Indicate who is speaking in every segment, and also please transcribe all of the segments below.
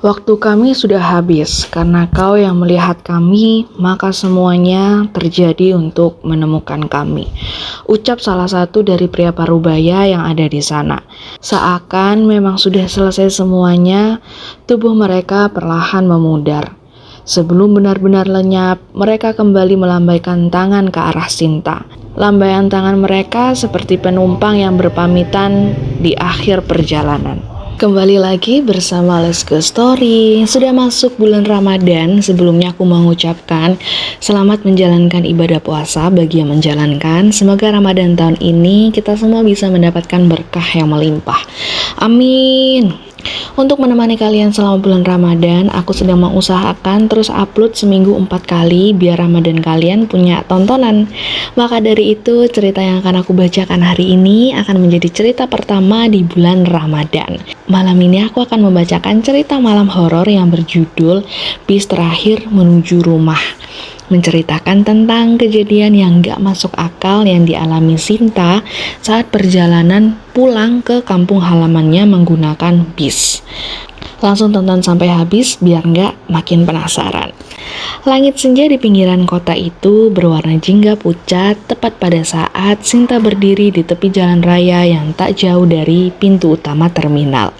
Speaker 1: Waktu kami sudah habis, karena kau yang melihat kami, maka semuanya terjadi untuk menemukan kami. Ucap salah satu dari pria parubaya yang ada di sana. Seakan memang sudah selesai semuanya, tubuh mereka perlahan memudar. Sebelum benar-benar lenyap, mereka kembali melambaikan tangan ke arah Sinta. Lambaian tangan mereka seperti penumpang yang berpamitan di akhir perjalanan. Kembali lagi bersama Let's Go Story. Sudah masuk bulan Ramadan. Sebelumnya aku mengucapkan selamat menjalankan ibadah puasa bagi yang menjalankan. Semoga Ramadan tahun ini kita semua bisa mendapatkan berkah yang melimpah. Amin. Untuk menemani kalian selama bulan Ramadan, aku sedang mengusahakan terus upload seminggu 4 kali biar Ramadan kalian punya tontonan. Maka dari itu, cerita yang akan aku bacakan hari ini akan menjadi cerita pertama di bulan Ramadan. Malam ini aku akan membacakan cerita malam horor yang berjudul Bis Terakhir Menuju Rumah. Menceritakan tentang kejadian yang gak masuk akal yang dialami Sinta saat perjalanan pulang ke kampung halamannya menggunakan bis. Langsung tonton sampai habis biar gak makin penasaran. Langit senja di pinggiran kota itu berwarna jingga pucat tepat pada saat Sinta berdiri di tepi jalan raya yang tak jauh dari pintu utama terminal.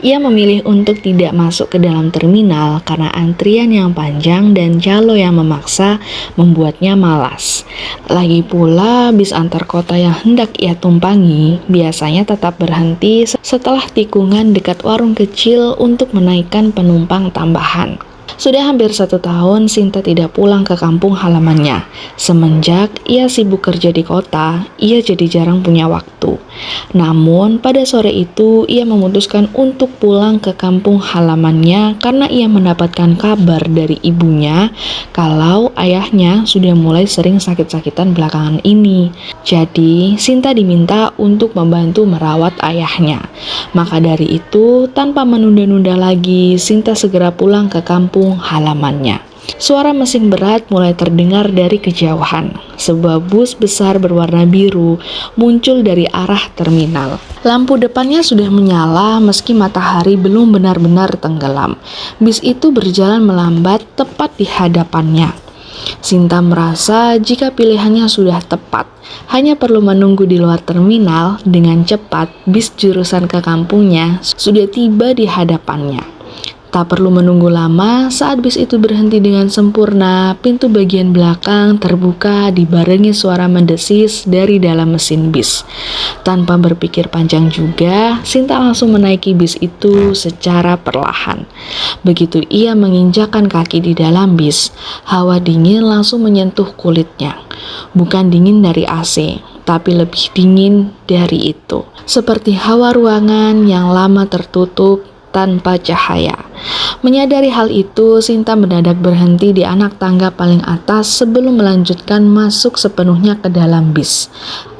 Speaker 1: Ia memilih untuk tidak masuk ke dalam terminal karena antrian yang panjang dan calo yang memaksa membuatnya malas. Lagi pula bis antar kota yang hendak ia tumpangi biasanya tetap berhenti setelah tikungan dekat warung kecil untuk menaikkan penumpang tambahan. Sudah hampir 1 tahun Sinta tidak pulang ke kampung halamannya. Semenjak ia sibuk kerja di kota, ia jadi jarang punya waktu. Namun pada sore itu ia memutuskan untuk pulang ke kampung halamannya karena ia mendapatkan kabar dari ibunya kalau ayahnya sudah mulai sering sakit-sakitan belakangan ini. Jadi Sinta diminta untuk membantu merawat ayahnya. Maka dari itu, tanpa menunda-nunda lagi, Sinta segera pulang ke kampung halamannya. Suara mesin berat mulai terdengar dari kejauhan. Sebuah bus besar berwarna biru muncul dari arah terminal. Lampu depannya sudah menyala meski matahari belum benar-benar tenggelam. Bis itu berjalan melambat tepat di hadapannya. Sinta merasa jika pilihannya sudah tepat. Hanya perlu menunggu di luar terminal, dengan cepat bis jurusan ke kampungnya sudah tiba di hadapannya. Tak perlu menunggu lama, saat bis itu berhenti dengan sempurna, pintu bagian belakang terbuka dibarengi suara mendesis dari dalam mesin bis. Tanpa berpikir panjang juga, Sinta langsung menaiki bis itu secara perlahan. Begitu ia menginjakkan kaki di dalam bis, hawa dingin langsung menyentuh kulitnya. Bukan dingin dari AC, tapi lebih dingin dari itu. Seperti hawa ruangan yang lama tertutup tanpa cahaya. Menyadari hal itu, Sinta mendadak berhenti di anak tangga paling atas sebelum melanjutkan masuk sepenuhnya ke dalam bis.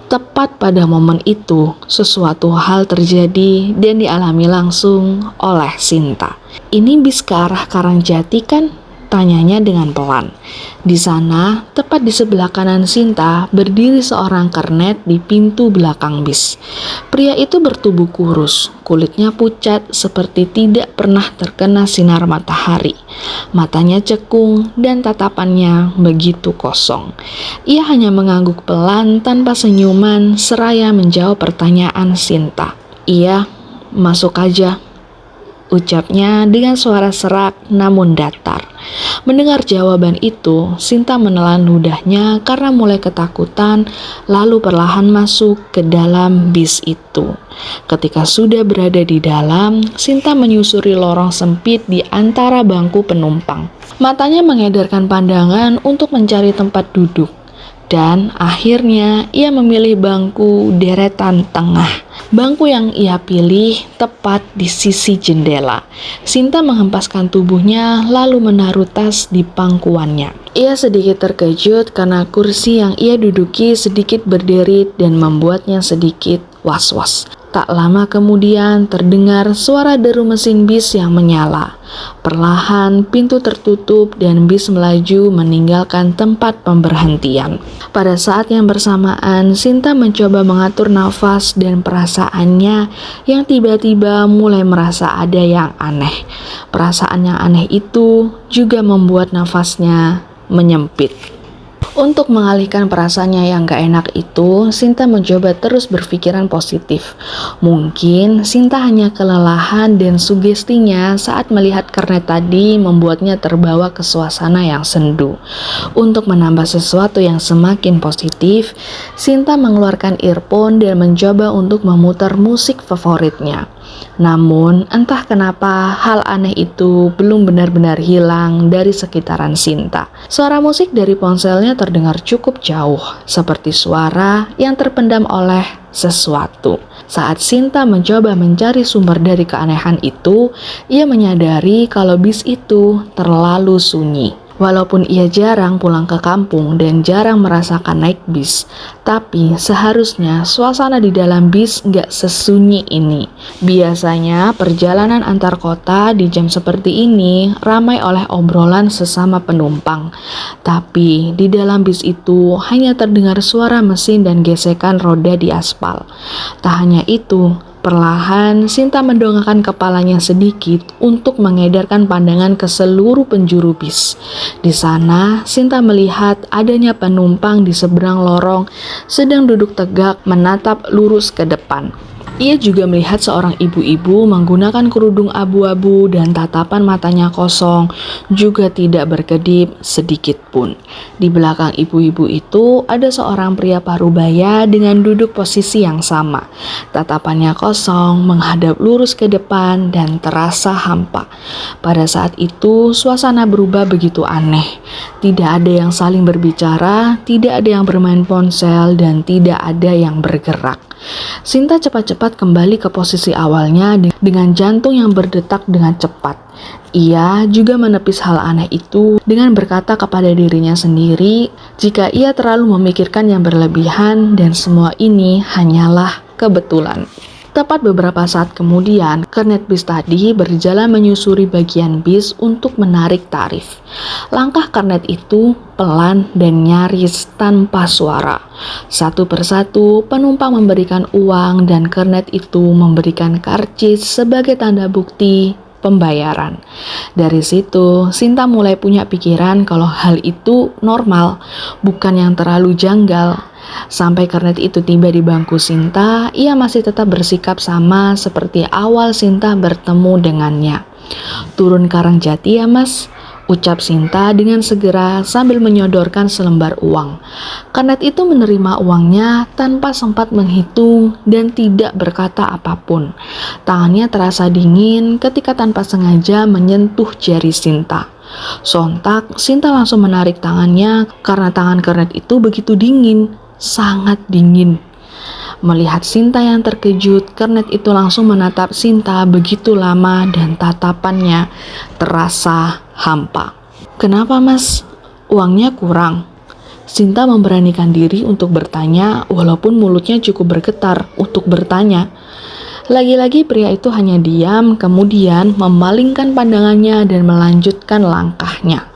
Speaker 1: Tepat pada momen itu, sesuatu hal terjadi dan dialami langsung oleh Sinta. "Ini bis ke arah Karangjati kan?" tanyanya dengan pelan. Di sana, tepat di sebelah kanan Sinta, berdiri seorang kernet di pintu belakang bis. Pria itu bertubuh kurus, kulitnya pucat seperti tidak pernah terkena sinar matahari. Matanya cekung dan tatapannya begitu kosong. Ia hanya mengangguk pelan tanpa senyuman seraya menjawab pertanyaan Sinta. "Iya, masuk aja," ucapnya dengan suara serak namun datar. Mendengar jawaban itu, Sinta menelan ludahnya karena mulai ketakutan, lalu perlahan masuk ke dalam bis itu. Ketika sudah berada di dalam, Sinta menyusuri lorong sempit di antara bangku penumpang. Matanya mengedarkan pandangan untuk mencari tempat duduk. Dan akhirnya ia memilih bangku deretan tengah. Bangku yang ia pilih tepat di sisi jendela. Sinta menghempaskan tubuhnya lalu menaruh tas di pangkuannya. Ia sedikit terkejut karena kursi yang ia duduki sedikit berderit dan membuatnya sedikit was-was. Tak lama kemudian terdengar suara deru mesin bis yang menyala. Perlahan pintu tertutup dan bis melaju meninggalkan tempat pemberhentian. Pada saat yang bersamaan, Sinta mencoba mengatur nafas dan perasaannya yang tiba-tiba mulai merasa ada yang aneh. Perasaan yang aneh itu juga membuat nafasnya menyempit. Untuk mengalihkan perasaannya yang gak enak itu, Sinta mencoba terus berpikiran positif. Mungkin Sinta hanya kelelahan dan sugestinya saat melihat kernet tadi membuatnya terbawa ke suasana yang sendu. Untuk menambah sesuatu yang semakin positif, Sinta mengeluarkan earphone dan mencoba untuk memutar musik favoritnya. Namun, entah kenapa hal aneh itu belum benar-benar hilang dari sekitaran Sinta. Suara musik dari ponselnya terdengar cukup jauh, seperti suara yang terpendam oleh sesuatu. Saat Sinta mencoba mencari sumber dari keanehan itu, ia menyadari kalau bis itu terlalu sunyi. Walaupun ia jarang pulang ke kampung dan jarang merasakan naik bis, tapi seharusnya suasana di dalam bis nggak sesunyi ini. Biasanya perjalanan antar kota di jam seperti ini ramai oleh obrolan sesama penumpang. Tapi di dalam bis itu hanya terdengar suara mesin dan gesekan roda di aspal. Tak hanya itu, perlahan, Sinta mendongakkan kepalanya sedikit untuk mengedarkan pandangan ke seluruh penjuru bis. Di sana, Sinta melihat adanya penumpang di seberang lorong sedang duduk tegak menatap lurus ke depan. Ia juga melihat seorang ibu-ibu menggunakan kerudung abu-abu dan tatapan matanya kosong, juga tidak berkedip sedikit pun. Di belakang ibu-ibu itu ada seorang pria parubaya dengan duduk posisi yang sama. Tatapannya kosong, menghadap lurus ke depan dan terasa hampa. Pada saat itu, suasana berubah begitu aneh. Tidak ada yang saling berbicara, tidak ada yang bermain ponsel, dan tidak ada yang bergerak. Sinta cepat-cepat kembali ke posisi awalnya dengan jantung yang berdetak dengan cepat. Ia juga menepis hal aneh itu dengan berkata kepada dirinya sendiri jika ia terlalu memikirkan yang berlebihan dan semua ini hanyalah kebetulan. Tepat beberapa saat kemudian, kernet bis tadi berjalan menyusuri bagian bis untuk menarik tarif. Langkah kernet itu pelan dan nyaris tanpa suara. Satu persatu, penumpang memberikan uang dan kernet itu memberikan karcis sebagai tanda bukti pembayaran. Dari situ, Sinta mulai punya pikiran kalau hal itu normal, bukan yang terlalu janggal. Sampai kernet itu tiba di bangku Sinta, ia masih tetap bersikap sama seperti awal Sinta bertemu dengannya. "Turun Karangjati ya mas," ucap Sinta dengan segera sambil menyodorkan selembar uang. Kernet itu menerima uangnya tanpa sempat menghitung dan tidak berkata apapun. Tangannya terasa dingin ketika tanpa sengaja menyentuh jari Sinta. Sontak, Sinta langsung menarik tangannya karena tangan kernet itu begitu dingin, sangat dingin. Melihat Sinta yang terkejut, kernet itu langsung menatap Sinta begitu lama dan tatapannya terasa hampa. "Kenapa mas? Uangnya kurang?" Sinta memberanikan diri untuk bertanya walaupun mulutnya cukup bergetar untuk bertanya. Lagi-lagi pria itu hanya diam, kemudian memalingkan pandangannya dan melanjutkan langkahnya.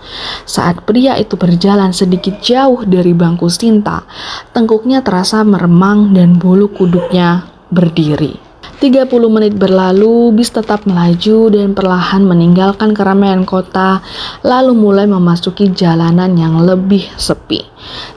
Speaker 1: Saat pria itu berjalan sedikit jauh dari bangku Sinta, tengkuknya terasa meremang dan bulu kuduknya berdiri. 30 menit berlalu, bis tetap melaju dan perlahan meninggalkan keramaian kota, lalu mulai memasuki jalanan yang lebih sepi.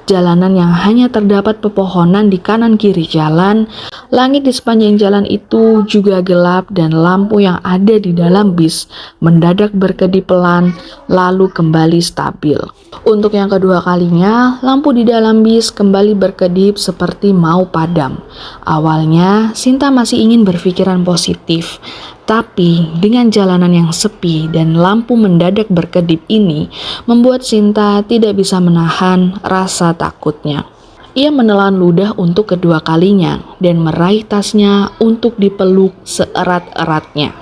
Speaker 1: Jalanan yang hanya terdapat pepohonan di kanan kiri jalan. Langit di sepanjang jalan itu juga gelap dan lampu yang ada di dalam bis mendadak berkedip pelan lalu kembali stabil. Untuk yang kedua kalinya, lampu di dalam bis kembali berkedip seperti mau padam. Awalnya, Sinta masih ingin berpikiran positif, tapi dengan jalanan yang sepi dan lampu mendadak berkedip ini membuat Sinta tidak bisa menahan rasa takutnya. Ia menelan ludah untuk kedua kalinya dan meraih tasnya untuk dipeluk seerat-eratnya.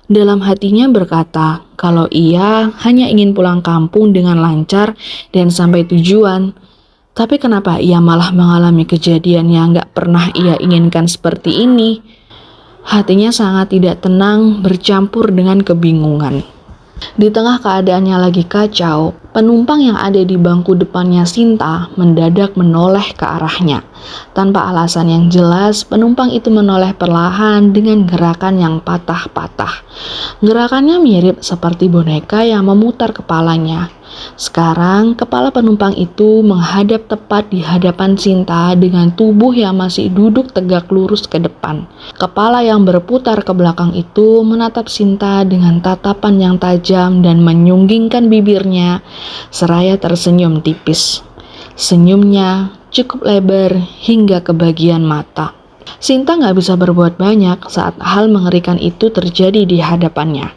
Speaker 1: Dalam hatinya berkata kalau ia hanya ingin pulang kampung dengan lancar dan sampai tujuan. Tapi kenapa ia malah mengalami kejadian yang gak pernah ia inginkan seperti ini? Hatinya sangat tidak tenang, bercampur dengan kebingungan. Di tengah keadaannya lagi kacau, penumpang yang ada di bangku depannya Sinta mendadak menoleh ke arahnya. Tanpa alasan yang jelas, penumpang itu menoleh perlahan dengan gerakan yang patah-patah. Gerakannya mirip seperti boneka yang memutar kepalanya. Sekarang, kepala penumpang itu menghadap tepat di hadapan Sinta dengan tubuh yang masih duduk tegak lurus ke depan. Kepala yang berputar ke belakang itu menatap Sinta dengan tatapan yang tajam dan menyunggingkan bibirnya, seraya tersenyum tipis. Senyumnya cukup lebar hingga ke bagian mata. Sinta gak bisa berbuat banyak saat hal mengerikan itu terjadi di hadapannya.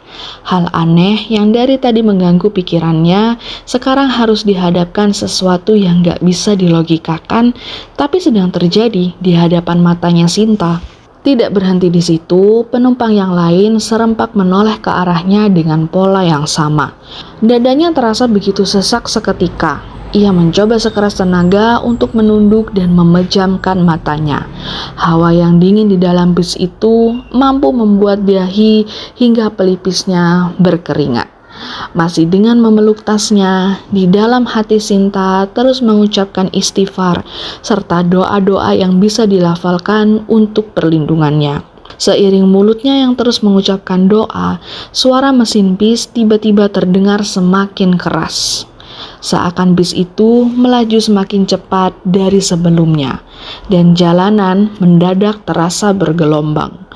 Speaker 1: Hal aneh yang dari tadi mengganggu pikirannya sekarang harus dihadapkan sesuatu yang gak bisa dilogikakan, tapi sedang terjadi di hadapan matanya Sinta. Tidak berhenti di situ, penumpang yang lain serempak menoleh ke arahnya dengan pola yang sama. Dadanya terasa begitu sesak seketika. Ia mencoba sekeras tenaga untuk menunduk dan memejamkan matanya. Hawa yang dingin di dalam bis itu mampu membuat dahi hingga pelipisnya berkeringat. Masih dengan memeluk tasnya, di dalam hati Sinta terus mengucapkan istighfar serta doa-doa yang bisa dilafalkan untuk perlindungannya. Seiring mulutnya yang terus mengucapkan doa, suara mesin bis tiba-tiba terdengar semakin keras. Seakan bis itu melaju semakin cepat dari sebelumnya, dan jalanan mendadak terasa bergelombang.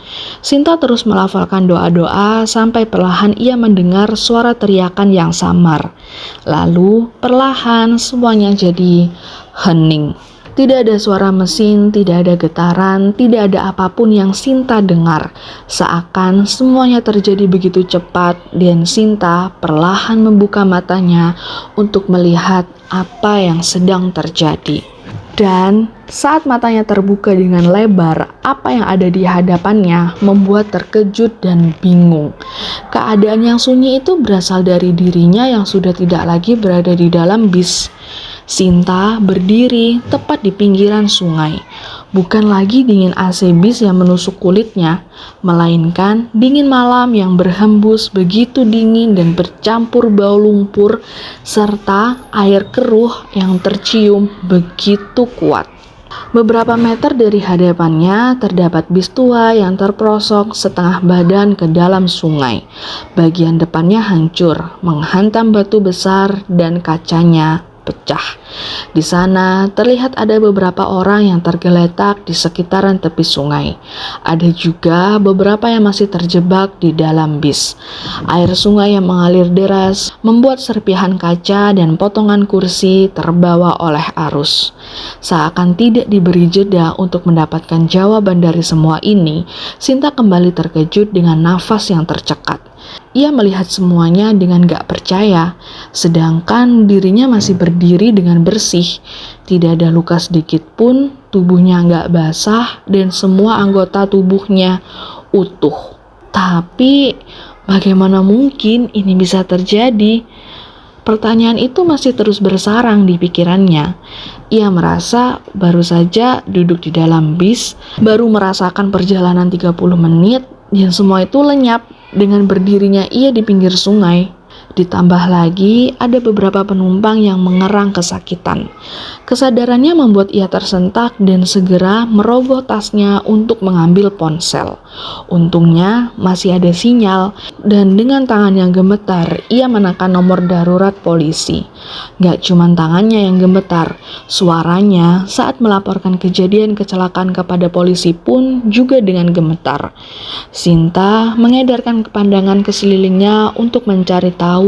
Speaker 1: Sinta terus melafalkan doa-doa sampai perlahan ia mendengar suara teriakan yang samar. Lalu perlahan semuanya jadi hening. Tidak ada suara mesin, tidak ada getaran, tidak ada apapun yang Sinta dengar. Seakan semuanya terjadi begitu cepat dan Sinta perlahan membuka matanya untuk melihat apa yang sedang terjadi. Dan saat matanya terbuka dengan lebar, apa yang ada di hadapannya membuat terkejut dan bingung. Keadaan yang sunyi itu berasal dari dirinya yang sudah tidak lagi berada di dalam bis. Sinta berdiri tepat di pinggiran sungai. Bukan lagi dingin AC bis yang menusuk kulitnya, melainkan dingin malam yang berhembus begitu dingin dan bercampur bau lumpur serta air keruh yang tercium begitu kuat. Beberapa meter dari hadapannya terdapat bis tua yang terperosok setengah badan ke dalam sungai. Bagian depannya hancur, menghantam batu besar dan kacanya pecah. Di sana terlihat ada beberapa orang yang tergeletak di sekitaran tepi sungai. Ada juga beberapa yang masih terjebak di dalam bis. Air sungai yang mengalir deras membuat serpihan kaca dan potongan kursi terbawa oleh arus. Seakan tidak diberi jeda untuk mendapatkan jawaban dari semua ini, Sinta kembali terkejut dengan nafas yang tercekat. Ia melihat semuanya dengan gak percaya, sedangkan dirinya masih berdiri dengan bersih. Tidak ada luka sedikit pun, tubuhnya gak basah, dan semua anggota tubuhnya utuh. Tapi, bagaimana mungkin ini bisa terjadi? Pertanyaan itu masih terus bersarang di pikirannya. Ia merasa baru saja duduk di dalam bis, baru merasakan perjalanan 30 menit, dan semua itu lenyap dengan berdirinya ia di pinggir sungai. Ditambah lagi ada beberapa penumpang yang mengerang kesakitan. Kesadarannya membuat ia tersentak dan segera merogoh tasnya untuk mengambil ponsel. Untungnya masih ada sinyal dan dengan tangan yang gemetar ia menekan nomor darurat polisi. Gak cuman tangannya yang gemetar, suaranya saat melaporkan kejadian kecelakaan kepada polisi pun juga dengan gemetar. Sinta mengedarkan pandangan ke sekelilingnya untuk mencari tahu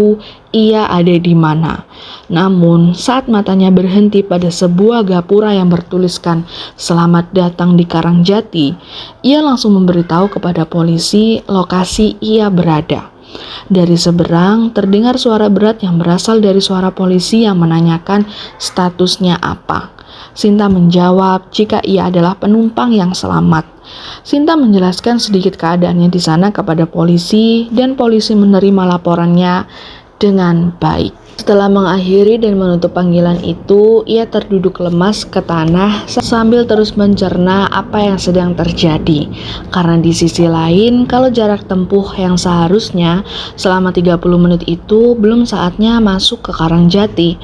Speaker 1: ia ada di mana. Namun, saat matanya berhenti pada sebuah gapura yang bertuliskan "Selamat datang di Karangjati", ia langsung memberitahu kepada polisi lokasi ia berada. Dari seberang terdengar suara berat yang berasal dari suara polisi yang menanyakan statusnya apa. Sinta menjawab jika ia adalah penumpang yang selamat. Sinta menjelaskan sedikit keadaannya di sana kepada polisi dan polisi menerima laporannya dengan baik. Setelah mengakhiri dan menutup panggilan itu, ia terduduk lemas ke tanah sambil terus mencerna apa yang sedang terjadi. Karena di sisi lain, kalau jarak tempuh yang seharusnya selama 30 menit itu belum saatnya masuk ke Karangjati.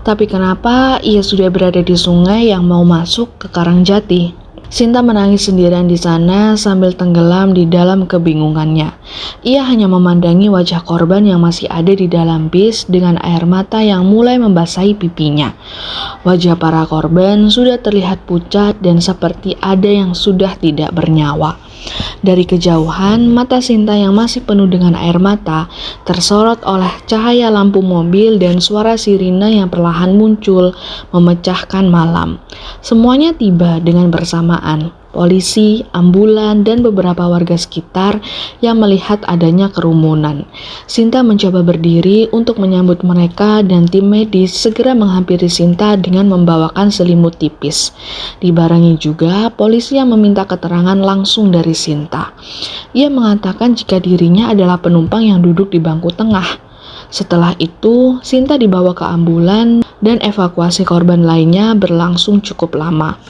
Speaker 1: Tapi kenapa ia sudah berada di sungai yang mau masuk ke Karangjati? Sinta menangis sendirian di sana sambil tenggelam di dalam kebingungannya. Ia hanya memandangi wajah korban yang masih ada di dalam bis dengan air mata yang mulai membasahi pipinya. Wajah para korban sudah terlihat pucat dan seperti ada yang sudah tidak bernyawa. Dari kejauhan, mata Sinta yang masih penuh dengan air mata tersorot oleh cahaya lampu mobil dan suara sirine yang perlahan muncul, memecahkan malam. Semuanya tiba dengan bersamaan. Polisi, ambulan, dan beberapa warga sekitar yang melihat adanya kerumunan. Sinta mencoba berdiri untuk menyambut mereka dan tim medis segera menghampiri Sinta dengan membawakan selimut tipis. Dibarengi juga polisi yang meminta keterangan langsung dari Sinta. Ia mengatakan jika dirinya adalah penumpang yang duduk di bangku tengah. Setelah itu, Sinta dibawa ke ambulan dan evakuasi korban lainnya berlangsung cukup lama.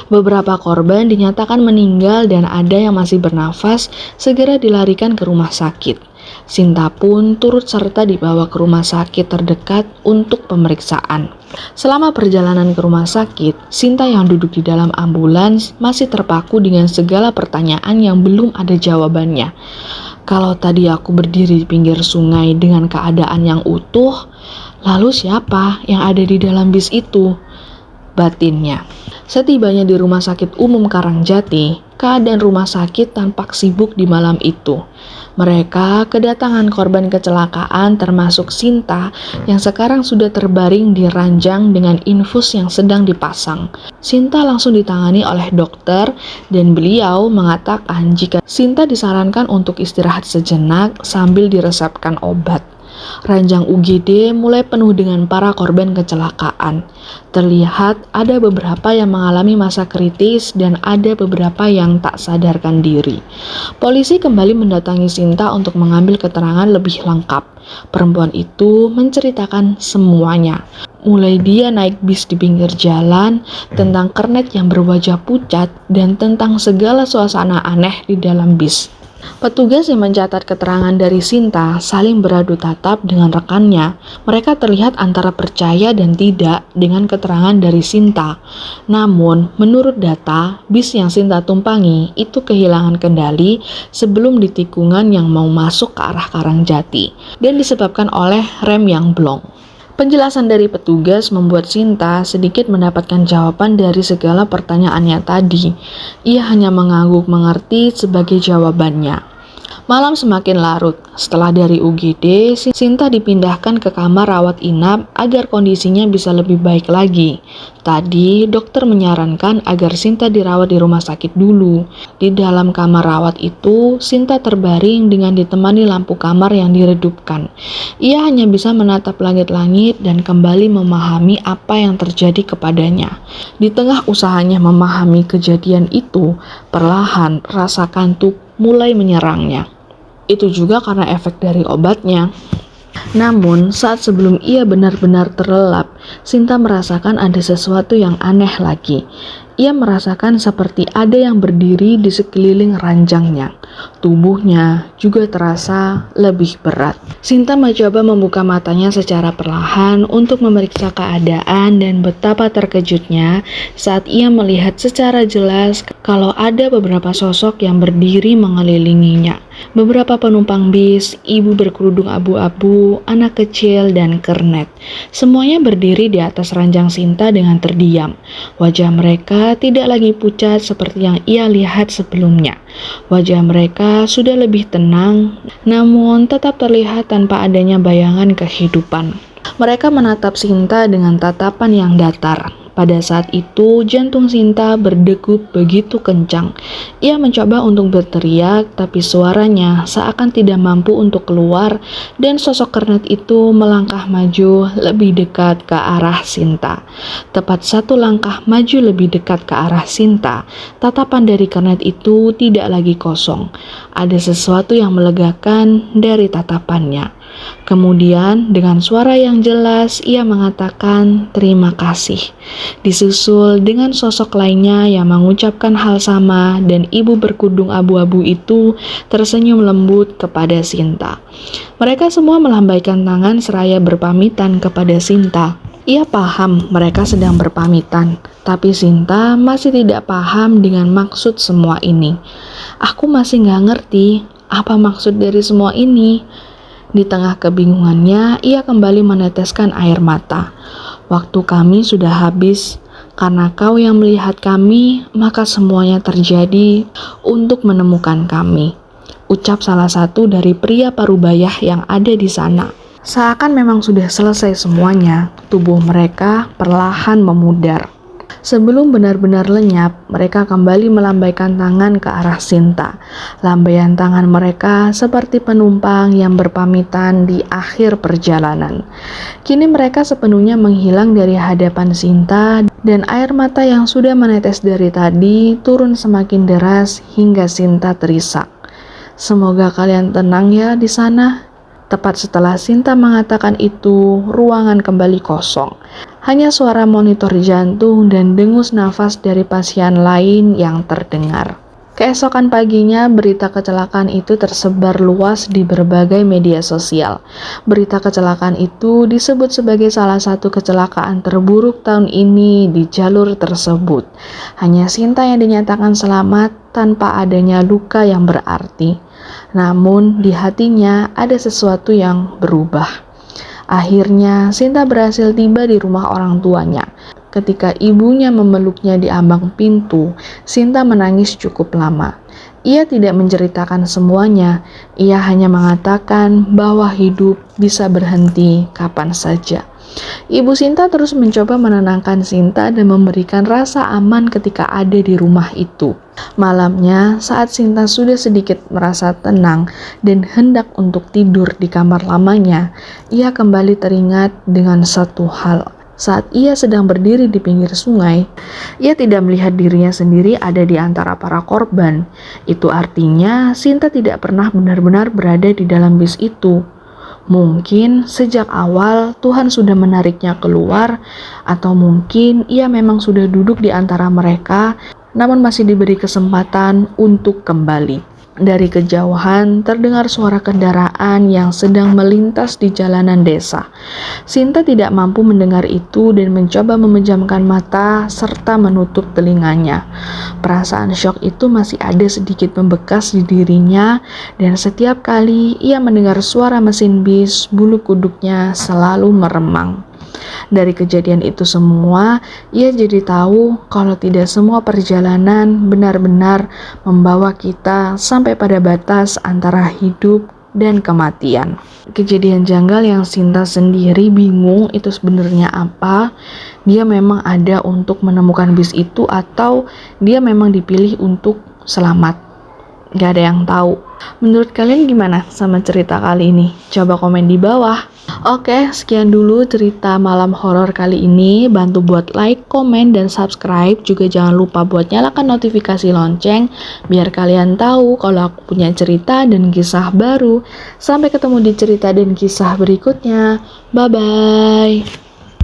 Speaker 1: Beberapa korban dinyatakan meninggal dan ada yang masih bernafas segera dilarikan ke rumah sakit. Sinta pun turut serta dibawa ke rumah sakit terdekat untuk pemeriksaan. Selama perjalanan ke rumah sakit, Sinta yang duduk di dalam ambulans masih terpaku dengan segala pertanyaan yang belum ada jawabannya. Kalau tadi aku berdiri di pinggir sungai dengan keadaan yang utuh, lalu siapa yang ada di dalam bis itu? Batinnya. Setibanya di Rumah Sakit Umum Karangjati, keadaan rumah sakit tampak sibuk di malam itu. Mereka kedatangan korban kecelakaan termasuk Sinta yang sekarang sudah terbaring di ranjang dengan infus yang sedang dipasang. Sinta langsung ditangani oleh dokter dan beliau mengatakan jika Sinta disarankan untuk istirahat sejenak sambil diresepkan obat. Ranjang UGD mulai penuh dengan para korban kecelakaan. Terlihat ada beberapa yang mengalami masa kritis dan ada beberapa yang tak sadarkan diri. Polisi kembali mendatangi Sinta untuk mengambil keterangan lebih lengkap. Perempuan itu menceritakan semuanya. Mulai dia naik bis di pinggir jalan, tentang kernet yang berwajah pucat, dan tentang segala suasana aneh di dalam bis. Petugas yang mencatat keterangan dari Sinta saling beradu tatap dengan rekannya. Mereka terlihat antara percaya dan tidak dengan keterangan dari Sinta. Namun, menurut data, bis yang Sinta tumpangi itu kehilangan kendali sebelum di tikungan yang mau masuk ke arah Karangjati dan disebabkan oleh rem yang blong. Penjelasan dari petugas membuat Sinta sedikit mendapatkan jawaban dari segala pertanyaannya tadi. Ia hanya mengangguk mengerti sebagai jawabannya. Malam semakin larut. Setelah dari UGD, Sinta dipindahkan ke kamar rawat inap agar kondisinya bisa lebih baik lagi. Tadi, dokter menyarankan agar Sinta dirawat di rumah sakit dulu. Di dalam kamar rawat itu, Sinta terbaring dengan ditemani lampu kamar yang diredupkan. Ia hanya bisa menatap langit-langit dan kembali memahami apa yang terjadi kepadanya. Di tengah usahanya memahami kejadian itu, perlahan rasa kantuk mulai menyerangnya. Itu juga karena efek dari obatnya. Namun, saat sebelum ia benar-benar terlelap, Sinta merasakan ada sesuatu yang aneh lagi. Ia merasakan seperti ada yang berdiri di sekeliling ranjangnya. Tubuhnya juga terasa lebih berat. Sinta mencoba membuka matanya secara perlahan untuk memeriksa keadaan dan betapa terkejutnya saat ia melihat secara jelas kalau ada beberapa sosok yang berdiri mengelilinginya. Beberapa penumpang bis, ibu berkerudung abu-abu, anak kecil, dan kernet. Semuanya berdiri di atas ranjang Sinta dengan terdiam. Wajah mereka tidak lagi pucat seperti yang ia lihat sebelumnya. Wajah mereka sudah lebih tenang, namun tetap terlihat tanpa adanya bayangan kehidupan. Mereka menatap Sinta dengan tatapan yang datar. Pada saat itu, jantung Sinta berdegup begitu kencang. Ia mencoba untuk berteriak, tapi suaranya seakan tidak mampu untuk keluar, dan sosok kernet itu melangkah maju lebih dekat ke arah Sinta. Tepat satu langkah maju lebih dekat ke arah Sinta, tatapan dari kernet itu tidak lagi kosong. Ada sesuatu yang melegakan dari tatapannya. Kemudian dengan suara yang jelas ia mengatakan terima kasih. Disusul dengan sosok lainnya yang mengucapkan hal sama dan ibu berkudung abu-abu itu tersenyum lembut kepada Sinta. Mereka semua melambaikan tangan seraya berpamitan kepada Sinta. Ia paham mereka sedang berpamitan, tapi Sinta masih tidak paham dengan maksud semua ini. Aku masih gak ngerti apa maksud dari semua ini. Di tengah kebingungannya, ia kembali meneteskan air mata. Waktu kami sudah habis. Karena kau yang melihat kami, maka semuanya terjadi untuk menemukan kami. Ucap salah satu dari pria parubayah yang ada di sana. Seakan memang sudah selesai semuanya, tubuh mereka perlahan memudar. Sebelum benar-benar lenyap, mereka kembali melambaikan tangan ke arah Sinta. Lambaian tangan mereka seperti penumpang yang berpamitan di akhir perjalanan. Kini mereka sepenuhnya menghilang dari hadapan Sinta dan air mata yang sudah menetes dari tadi turun semakin deras hingga Sinta terisak. Semoga kalian tenang ya di sana. Tepat setelah Sinta mengatakan itu, ruangan kembali kosong. Hanya suara monitor jantung dan dengus nafas dari pasien lain yang terdengar. Keesokan paginya, berita kecelakaan itu tersebar luas di berbagai media sosial. Berita kecelakaan itu disebut sebagai salah satu kecelakaan terburuk tahun ini di jalur tersebut. Hanya Sinta yang dinyatakan selamat tanpa adanya luka yang berarti. Namun di hatinya ada sesuatu yang berubah. Akhirnya Sinta berhasil tiba di rumah orang tuanya. Ketika ibunya memeluknya di ambang pintu, Sinta menangis cukup lama. Ia tidak menceritakan semuanya, ia hanya mengatakan bahwa hidup bisa berhenti kapan saja. Ibu Sinta terus mencoba menenangkan Sinta dan memberikan rasa aman ketika ada di rumah itu. Malamnya, saat Sinta sudah sedikit merasa tenang dan hendak untuk tidur di kamar lamanya, ia kembali teringat dengan satu hal. Saat ia sedang berdiri di pinggir sungai, ia tidak melihat dirinya sendiri ada di antara para korban. Itu artinya Sinta tidak pernah benar-benar berada di dalam bis itu. Mungkin sejak awal Tuhan sudah menariknya keluar, atau mungkin ia memang sudah duduk di antara mereka, namun masih diberi kesempatan untuk kembali. Dari kejauhan terdengar suara kendaraan yang sedang melintas di jalanan desa. Sinta tidak mampu mendengar itu dan mencoba memejamkan mata serta menutup telinganya. Perasaan syok itu masih ada sedikit membekas di dirinya, dan setiap kali ia mendengar suara mesin bis, bulu kuduknya selalu meremang. Dari kejadian itu semua, ia jadi tahu kalau tidak semua perjalanan benar-benar membawa kita sampai pada batas antara hidup dan kematian. Kejadian janggal yang Sinta sendiri bingung itu sebenarnya apa. Dia memang ada untuk menemukan bis itu atau dia memang dipilih untuk selamat. Gak ada yang tahu. Menurut kalian gimana sama cerita kali ini? Coba komen di bawah. Oke, sekian dulu cerita malam horor kali ini. Bantu buat like, komen, dan subscribe. Juga jangan lupa buat nyalakan notifikasi lonceng biar kalian tahu kalau aku punya cerita dan kisah baru. Sampai ketemu di cerita dan kisah berikutnya. Bye-bye.